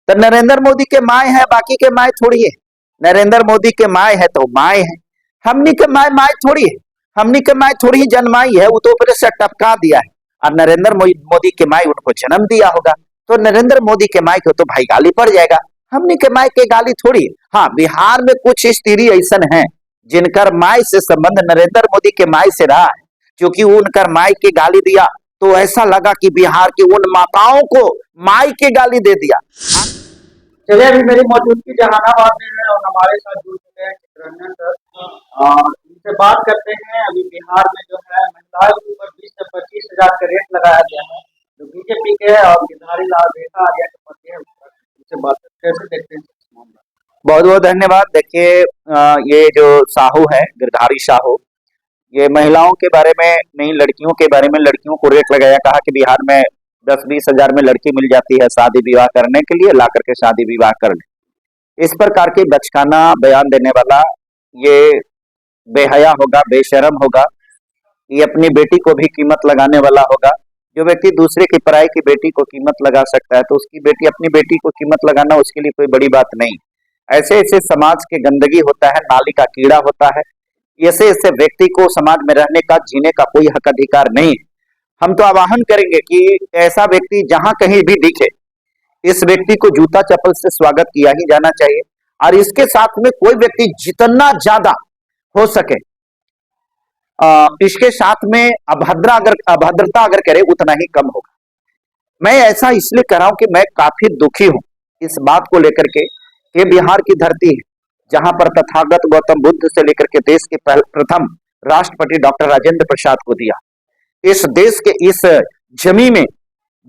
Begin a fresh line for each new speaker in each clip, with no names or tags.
तो नरेंद्र मोदी के माए है, बाकी के माए थोड़ी है। नरेंद्र मोदी के माए है तो माए है, हमनी के माए माए थोड़ी है। हमनी के माए थोड़ी ही जन्माई है, वो तो ऊपर से टपका दिया है। और नरेंद्र मोदी के माए उनको जन्म दिया होगा, तो नरेंद्र मोदी के माए को तो भाई गाली पड़ जाएगा। हमनी के माए के गाली थोड़ी। हाँ, बिहार में कुछ स्त्री ऐसा है जिनकर माए से संबंध नरेंद्र मोदी के माए से रहा है, क्योंकि उनकर माए के गाली दिया तो ऐसा लगा कि बिहार की उन माताओं को माई के गाली दे दिया।
चलिए, अभी मेरी मौजूदगी जहानाबाद में है और हमारे साथ जुड़ चुके हैं चित्ररंजन सर। इनसे बात करते हैं। अभी बिहार में जो है महिलाओं के ऊपर 20 से 25,000 का रेट लगाया गया है, जो बीजेपी के और गिरधारी लाल रेखा आर्या के पति है। इनसे बात कैसे देखते हैं?
बहुत बहुत धन्यवाद। देखिए, ये जो साहू है, गिरधारी साहू, ये महिलाओं के बारे में नहीं, लड़कियों के बारे में, लड़कियों को रेट लगाया, कहा कि बिहार में 10-20 हजार में लड़की मिल जाती है शादी विवाह करने के लिए, ला करके शादी विवाह कर ले। इस प्रकार के बचकाना बयान देने वाला ये बेहया होगा, बेशरम होगा, ये अपनी बेटी को भी कीमत लगाने वाला होगा। जो व्यक्ति दूसरे की पराई की बेटी को कीमत लगा सकता है, तो उसकी बेटी अपनी बेटी को कीमत लगाना उसके लिए कोई बड़ी बात नहीं। ऐसे ऐसे समाज के गंदगी होता है, नाली का कीड़ा होता है, ऐसे ऐसे व्यक्ति को समाज में रहने का, जीने का कोई हक अधिकार नहीं है। हम तो आह्वान करेंगे कि ऐसा व्यक्ति जहां कहीं भी दिखे, इस व्यक्ति को जूता चप्पल से स्वागत किया ही जाना चाहिए। और इसके साथ में कोई व्यक्ति जितना ज्यादा हो सके इसके साथ में अभद्रता अगर करे, उतना ही कम होगा। मैं ऐसा इसलिए कर रहा हूं कि मैं काफी दुखी हूं इस बात को लेकर के, ये बिहार की धरती है जहां पर तथागत गौतम बुद्ध से लेकर के देश के प्रथम राष्ट्रपति डॉक्टर राजेंद्र प्रसाद को दिया। इस देश के इस जमी में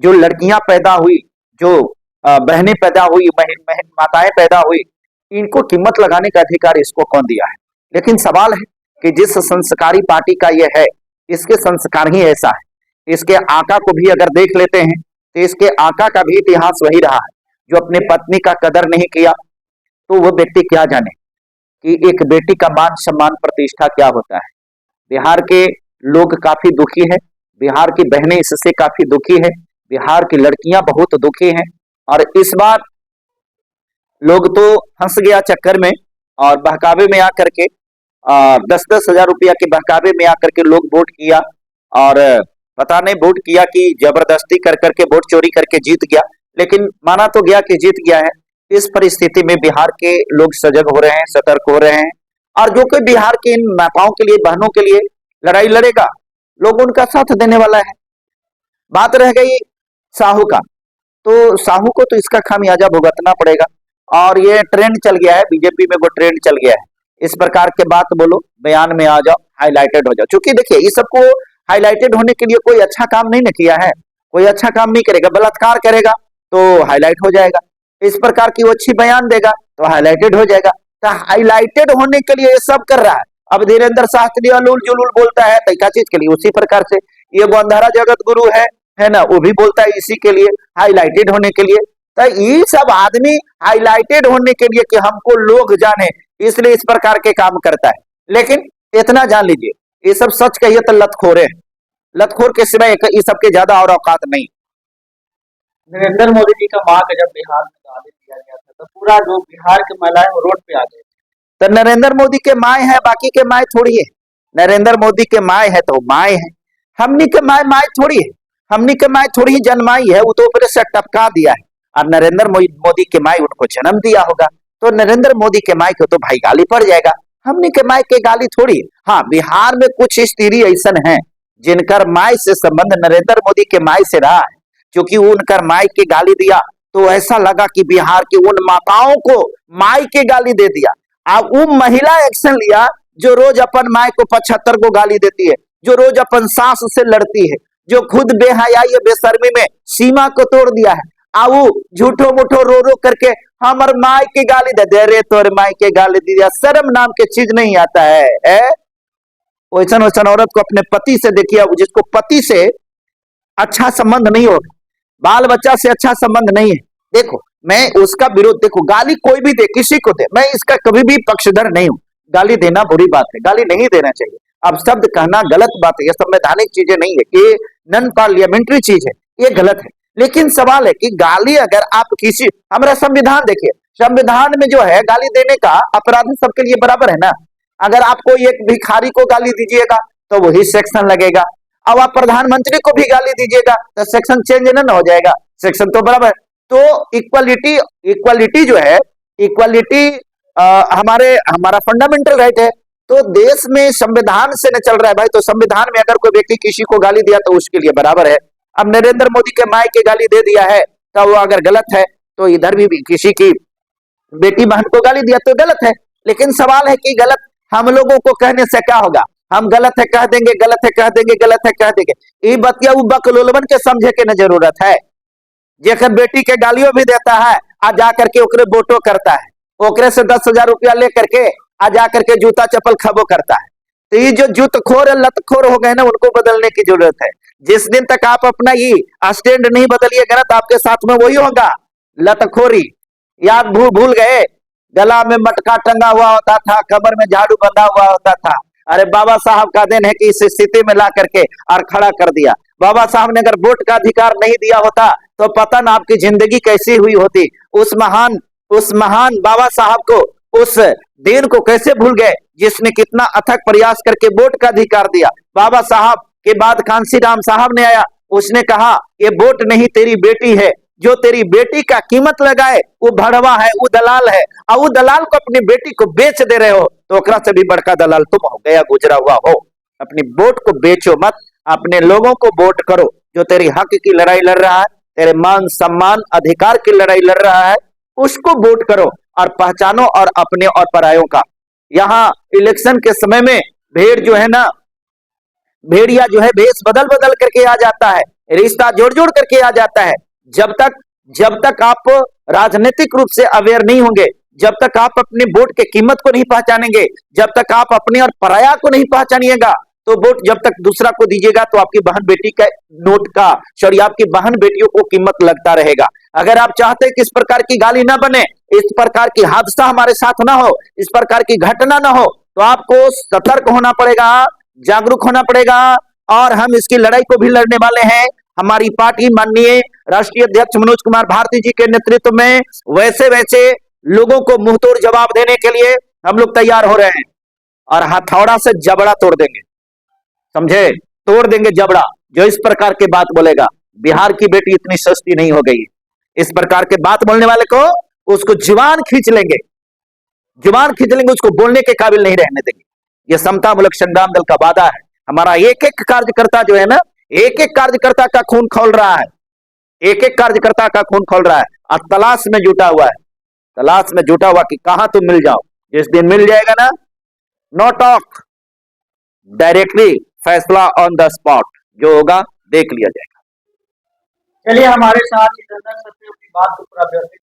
जो लड़कियां पैदा हुई, जो बहनें पैदा हुई, माताएं पैदा हुई, इनको कीमत लगाने का अधिकार इसको कौन दिया है? लेकिन सवाल है कि जिस संस्कारी पार्टी का ये है, इसके संस्कार ही ऐसा है। इसके आका को भी अगर देख लेते हैं तो इसके आका का भी इतिहास वही रहा है, जो अपने पत्नी का कदर नहीं किया, तो वो व्यक्ति क्या जाने कि एक बेटी का मान सम्मान प्रतिष्ठा क्या होता है। बिहार के लोग काफी दुखी हैं, बिहार की बहनें इससे काफी दुखी है, बिहार की लड़कियां बहुत दुखी हैं। और इस बार लोग तो फंस गया चक्कर में और बहकावे में आकर के 10-10 हजार रुपया के बहकावे में आकर के लोग वोट किया, और पता नहीं वोट किया कि जबरदस्ती कर करके वोट चोरी करके जीत गया, लेकिन माना तो गया कि जीत गया है। इस परिस्थिति में बिहार के लोग सजग हो रहे हैं, सतर्क हो रहे हैं, और जो कि बिहार के इन माताओं के लिए, बहनों के लिए लड़ाई लड़ेगा, लोग उनका साथ देने वाला है। बात रह गई साहू का, तो साहू को तो इसका खामियाजा भुगतना पड़ेगा। और ये ट्रेंड चल गया है, बीजेपी में वो ट्रेंड चल गया है, इस प्रकार के बात बोलो, बयान में आ जाओ, हाईलाइटेड हो जाओ। क्योंकि देखिए, ये सबको हाईलाइटेड होने के लिए कोई अच्छा काम नहीं न किया है, कोई अच्छा काम नहीं करेगा, बलात्कार करेगा तो हाईलाइट हो जाएगा, इस प्रकार की वो अच्छी बयान देगा तो हाईलाइटेड हो जाएगा। तो हाईलाइटेड होने के लिए ये सब कर रहा है। अब धीरेन्द्र शास्त्री अलूल जुलूल बोलता है तैका चीज के लिए, उसी प्रकार से ये गोंधारा जगत गुरु है ना, वो भी बोलता है इसी के लिए, हाईलाइटेड होने के लिए। तो ये सब आदमी हाईलाइटेड होने के लिए कि हमको लोग जाने, इसलिए इस प्रकार के काम करता है। लेकिन इतना जान लीजिए, ये सब सच कहिए तो लतखोरे हैं, लतखोर के सिवाय ये सबके ज्यादा और औकात नहीं।
नरेंद्र मोदी जी का मां का जब बिहार में गाली दिया गया था, तो पूरा जो बिहार के महिलाएं वो रोड पे आ गए।
तो नरेंद्र मोदी के माए है, बाकी के माए थोड़ी है। नरेंद्र मोदी के माए है तो माए है, हमनी के माए माए थोड़ी है। हमनी के माए थोड़ी ही जन्माई है, वो तो ऊपर से टपका दिया है। और नरेंद्र मोदी के माए उनको जन्म दिया होगा, तो नरेंद्र मोदी के माए को तो भाई गाली पड़ जाएगा। हमनी के माए के गाली थोड़ी है। हाँ, बिहार में कुछ स्त्री ऐसा है जिनकर माए से संबंध नरेंद्र मोदी के माए से रहा है, क्योंकि उनकर माए के गाली दिया तो ऐसा लगा कि बिहार की उन माताओं को माए के गाली दे दिया। अब वो महिला एक्शन लिया जो रोज अपन माए को 75 को गाली देती है, जो रोज अपन सास से लड़ती है, जो खुद बेहयाई बेशर्मी में सीमा को तोड़ दिया है। आओ झूठो मुठो रो रो करके हमर माए के गाली दे रे, तोर माए के गाली दिया, शर्म नाम के चीज नहीं आता है। वैसन वैसन औरत को अपने पति से देखिए, जिसको पति से अच्छा संबंध नहीं हो, बाल बच्चा से अच्छा संबंध नहीं है, देखो मैं उसका विरोध, देखो गाली कोई भी दे, किसी को दे, मैं इसका कभी भी पक्षधर नहीं हूं। गाली देना बुरी बात है, गाली नहीं देना चाहिए। अब शब्द कहना गलत बात है, ये संवैधानिक चीजें नहीं है, ये नॉन पार्लियामेंट्री चीज है, ये गलत है। लेकिन सवाल है कि गाली अगर आप किसी, हमारा संविधान देखिए, संविधान में जो है गाली देने का अपराध सबके लिए बराबर है ना। अगर आपको एक भिखारी को गाली दीजिएगा तो वही सेक्शन लगेगा, अब आप प्रधानमंत्री को भी गाली दीजिएगा तो सेक्शन चेंज ना हो जाएगा, सेक्शन तो बराबर। तो इक्वालिटी, इक्वालिटी जो है, इक्वालिटी हमारा फंडामेंटल राइट है। तो देश में संविधान से न चल रहा है भाई, तो संविधान में अगर कोई व्यक्ति किसी को गाली दिया तो उसके लिए बराबर है। अब नरेंद्र मोदी के माई के गाली दे दिया है तो वो अगर गलत है, तो इधर भी किसी की बेटी बहन को गाली दिया तो गलत है। लेकिन सवाल है कि गलत हम लोगों को कहने से क्या होगा, हम गलत है कह देंगे, गलत है कह देंगे, गलत है कह देंगे। ये बतिया बकलोलबन के समझे के न जरूरत है, जेकर बेटी के गालियों भी देता है आ जाकर के ओकरे बोटो करता है, ओकरे से 10,000 रुपया लेकर के आ जाकर के जूता चप्पल खबो करता है। तो ये जो जूतखोर लतखोर हो गए ना, उनको बदलने की जरूरत है। जिस दिन तक आप अपना ये स्टैंड नहीं बदलिएगा ना, तो आपके साथ में वही होगा, लतखोरी। याद भूल गए, गला में मटका टंगा हुआ होता था, कमर में झाड़ू बंधा हुआ होता था। अरे बाबा साहब का दिन है कि इस स्थिति में ला करके और खड़ा कर दिया। बाबा साहब ने अगर वोट का अधिकार नहीं दिया होता तो पता ना आपकी जिंदगी कैसी हुई होती। उस महान बाबा साहब को, उस दिन को कैसे भूल गए जिसने कितना अथक प्रयास करके वोट का अधिकार दिया। बाबा साहब के बाद कांसी राम साहब ने आया, उसने कहा ये वोट नहीं तेरी बेटी है, जो तेरी बेटी का कीमत लगाए वो भड़वा है, वो दलाल है, और वो दलाल को अपनी बेटी को बेच दे रहे हो तो ओकरा से भी बड़का दलाल तुम हो, गया गुजरा हुआ हो। अपनी वोट को बेचो मत, अपने लोगों को वोट करो। जो तेरी हक की लड़ाई लड़ रहा है, तेरे मान सम्मान अधिकार की लड़ाई लड़ रहा है, उसको वोट करो और पहचानो और अपने और परायों का। यहाँ इलेक्शन के समय में भेड़ जो है ना, भेड़िया जो है भेष बदल बदल करके आ जाता है, रिश्ता जोड़ जोड़ करके आ जाता है। जब तक आप राजनीतिक रूप से अवेयर नहीं होंगे, जब तक आप अपने वोट के कीमत को नहीं पहचानेंगे, जब तक आप अपने और पराया को नहीं पहचानिएगा, तो वोट जब तक दूसरा को दीजिएगा तो आपकी बहन बेटी का नोट का, सॉरी आपकी बहन बेटियों को कीमत लगता रहेगा। अगर आप चाहते हैं कि इस प्रकार की गाली ना बने, इस प्रकार की हादसा हमारे साथ ना हो, इस प्रकार की घटना ना हो, तो आपको सतर्क होना पड़ेगा, जागरूक होना पड़ेगा। और हम इसकी लड़ाई को भी लड़ने वाले हैं। हमारी पार्टी माननीय राष्ट्रीय अध्यक्ष मनोज कुमार भारती जी के नेतृत्व में वैसे वैसे लोगों को मुंहतोड़ जवाब देने के लिए हम लोग तैयार हो रहे हैं, और हथौड़ा से जबड़ा तोड़ देंगे, समझे, तोड़ देंगे जबड़ा। जो इस प्रकार के बात बोलेगा, बिहार की बेटी इतनी सस्ती नहीं हो गई, इस प्रकार के बात बोलने वाले को उसको जुबान खींच लेंगे, जुबान खींच लेंगे, उसको बोलने के काबिल नहीं रहने देंगे। यह समता मूलक संग्राम दल का वादा है। हमारा एक एक कार्यकर्ता जो है ना, एक एक कार्यकर्ता का खून खौल रहा है, एक एक कार्यकर्ता का खून खौल रहा है, और तलाश में जुटा हुआ है, तलाश में जुटा हुआ कि कहां तुम मिल जाओ। जिस दिन मिल जाएगा ना, नो टॉक, डायरेक्टली फैसला ऑन द स्पॉट, जो होगा देख लिया जाएगा।
चलिए हमारे साथ जितेंद्र सर ने अपनी बात को पूरा व्यवस्थित